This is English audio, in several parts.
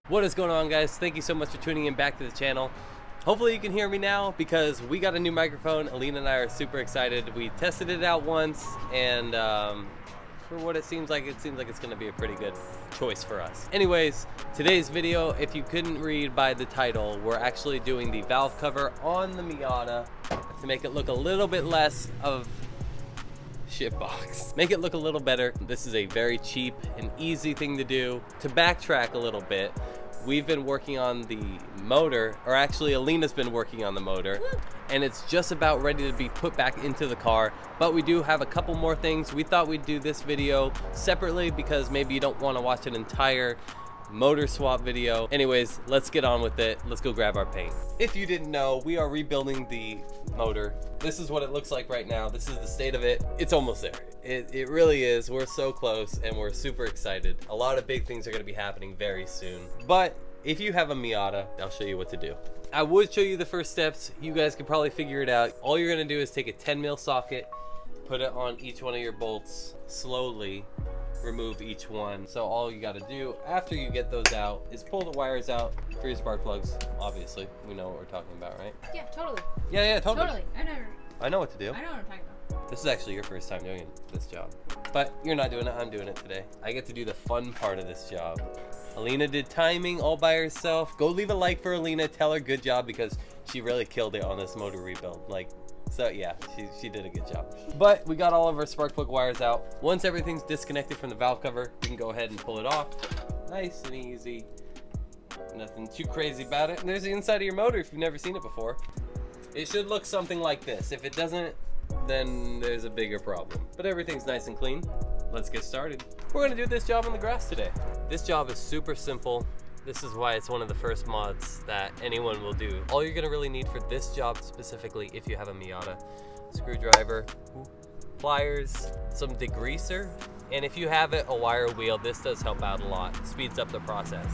What is going on, guys? Thank you so much for tuning in back to the channel. Hopefully you can hear me now because we got a new microphone. Alina and I are super excited. We tested it out once, and for what it seems like it's going to be a pretty good choice for us. Anyways, today's video, if you couldn't read by the title, we're actually doing the valve cover on the Miata to make it look a little bit less of shitbox. Make it look a little better. This is a very cheap and easy thing to do. To backtrack a little bit, we've been working on the motor, or actually Alina's been working on the motor, and it's just about ready to be put back into the car, but we do have a couple more things. We thought we'd do this video separately because maybe you don't want to watch an entire motor swap video. Anyways, let's get on with it. Let's go grab our paint. If you didn't know, we are rebuilding the motor. This is what it looks like right now. This is the state of it. It's almost there. It really is. We're so close and we're super excited. A lot of big things are going to be happening very soon. But if you have a Miata, I'll show you what to do. I would show you the first steps. You guys can probably figure it out. All you're going to do is take a 10 mil socket, put it on each one of your bolts, slowly remove each one. So all you got to do after you get those out is pull the wires out for your spark plugs. Obviously, we know what we're talking about, right? Yeah, totally. Yeah, totally. Totally. I know what to do. I know what I'm talking about. This is actually your first time doing this job. But you're not doing it, I'm doing it today. I get to do the fun part of this job. Alina did timing all by herself. Go leave a like for Alina. Tell her good job because she really killed it on this motor rebuild. So yeah, she did a good job. But we got all of our spark plug wires out. Once everything's disconnected from the valve cover, we can go ahead and pull it off. Nice and easy. Nothing too crazy about it. And there's the inside of your motor if you've never seen it before. It should look something like this. If it doesn't, then there's a bigger problem. But everything's nice and clean. Let's get started. We're gonna do this job on the grass today. This job is super simple. This is why it's one of the first mods that anyone will do. All you're gonna really need for this job specifically, if you have a Miata, screwdriver, pliers, some degreaser, and if you have it, a wire wheel. This does help out a lot, speeds up the process.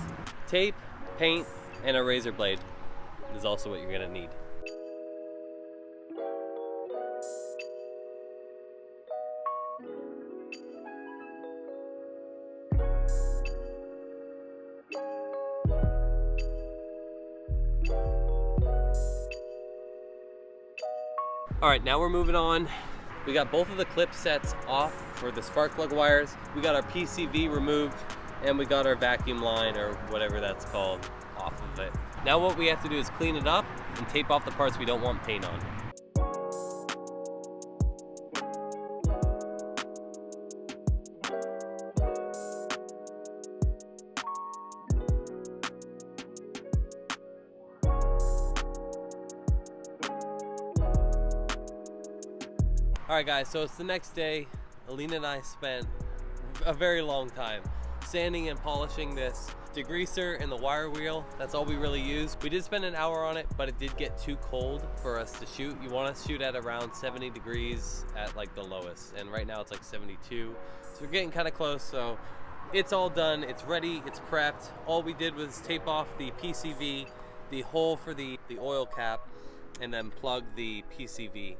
Tape, paint, and a razor blade is also what you're gonna need. All right, now we're moving on. We got both of the clip sets off for the spark plug wires. We got our PCV removed, and we got our vacuum line, or whatever that's called, off of it. Now what we have to do is clean it up and tape off the parts we don't want paint on. All right, guys, so it's the next day. Alina and I spent a very long time sanding and polishing this degreaser and the wire wheel. That's all we really used. We did spend an hour on it, but it did get too cold for us to shoot. You want to shoot at around 70 degrees at like the lowest, and right now it's like 72. So we're getting kind of close, so it's all done. It's ready, it's prepped. All we did was tape off the PCV, the hole for the oil cap, and then plug the PCV.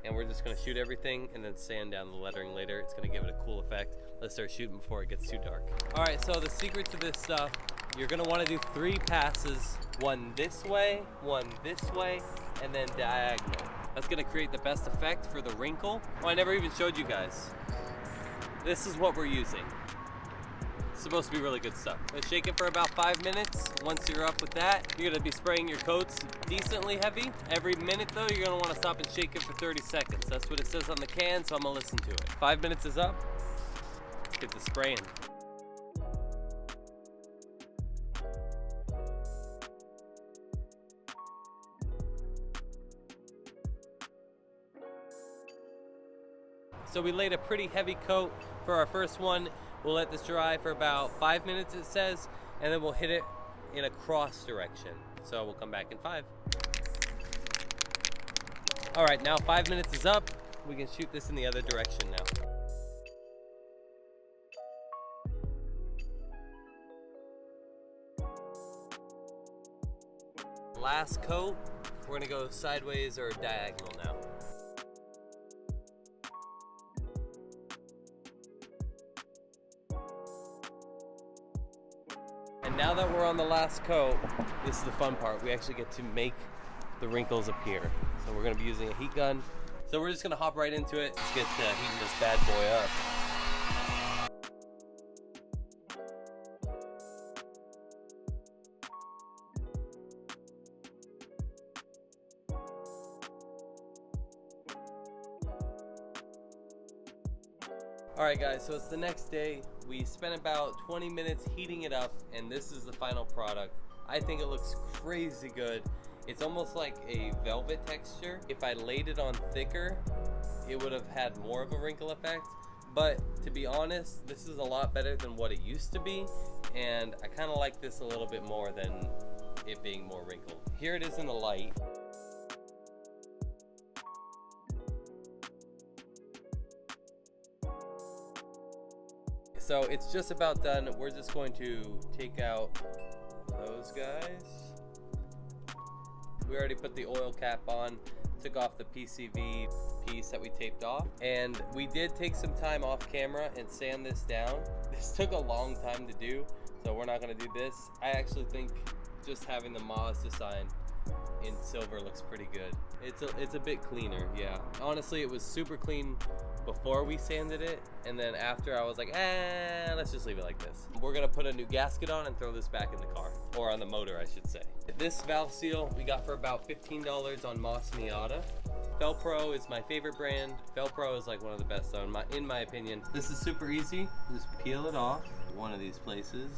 And we're just gonna shoot everything and then sand down the lettering later. It's gonna give it a cool effect. Let's start shooting before it gets too dark. All right, so the secret to this stuff, you're gonna wanna do 3 passes, one this way, and then diagonal. That's gonna create the best effect for the wrinkle. Oh, I never even showed you guys. This is what we're using. It's supposed to be really good stuff. Let's shake it for about 5 minutes. Once you're up with that, you're gonna be spraying your coats decently heavy. Every minute though, you're gonna wanna stop and shake it for 30 seconds. That's what it says on the can, so I'm gonna listen to it. 5 minutes is up. Let's get to spraying. So we laid a pretty heavy coat for our first one. We'll let this dry for about 5 minutes, it says, and then we'll hit it in a cross direction. So we'll come back in 5. All right, now 5 minutes is up. We can shoot this in the other direction now. Last coat, we're gonna go sideways or diagonal now. And now that we're on the last coat, this is the fun part. We actually get to make the wrinkles appear. So we're gonna be using a heat gun. So we're just gonna hop right into it. Let's get heating this bad boy up. Alright guys, so it's the next day. We spent about 20 minutes heating it up, and this is the final product. I think it looks crazy good. It's almost like a velvet texture. If I laid it on thicker, it would have had more of a wrinkle effect. But to be honest, this is a lot better than what it used to be, and I kind of like this a little bit more than it being more wrinkled. Here it is in the light. So it's just about done. We're just going to take out those guys. We already put the oil cap on, took off the PCV piece that we taped off, and we did take some time off camera and sand this down. This took a long time to do, so we're not gonna do this. I actually think just having the Mazda sign in silver looks pretty good. It's a bit cleaner, yeah. Honestly, it was super clean before we sanded it, and then after I was like, let's just leave it like this. We're gonna put a new gasket on and throw this back in the car, or on the motor I should say. This valve seal we got for about $15 on Moss Miata. Felpro is my favorite brand. Felpro is like one of the best in my opinion. This is super easy. Just peel it off one of these places.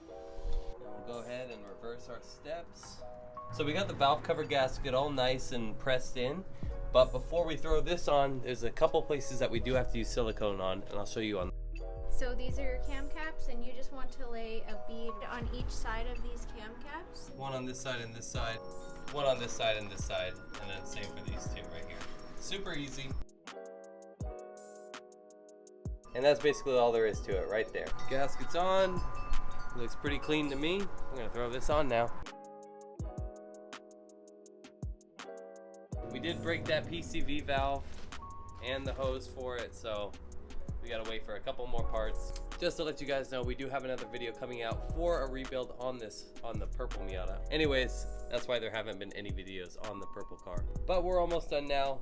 We'll go ahead and reverse our steps. So we got the valve cover gasket all nice and pressed in. But before we throw this on, there's a couple places that we do have to use silicone on, and I'll show you on. So these are your cam caps, and you just want to lay a bead on each side of these cam caps? One on this side and this side, one on this side and this side, and then same for these two right here. Super easy. And that's basically all there is to it right there. Gasket's on. Looks pretty clean to me. I'm gonna throw this on now. We did break that PCV valve and the hose for it, so we gotta wait for a couple more parts. Just to let you guys know, we do have another video coming out for a rebuild on the purple Miata. Anyways, that's why there haven't been any videos on the purple car. But we're almost done now.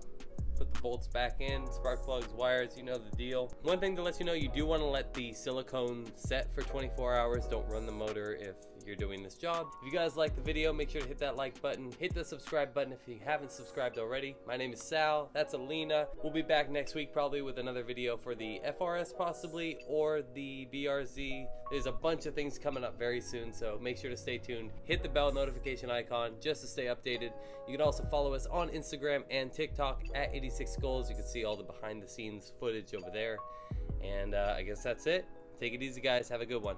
Put the bolts back in, spark plugs, wires, you know the deal. One thing to let you know, you do want to let the silicone set for 24 hours. Don't run the motor if you're doing this job. If you guys like the video, make sure to hit that like button, hit the subscribe button if you haven't subscribed already. My name is Sal, that's Alina. We'll be back next week probably with another video for the FRS possibly, or the BRZ. There's a bunch of things coming up very soon, so make sure to stay tuned. Hit the bell notification icon just to stay updated. You can also follow us on Instagram and TikTok at 86 Skulls. You can see all the behind the scenes footage over there. And I guess that's it. Take it easy guys, have a good one.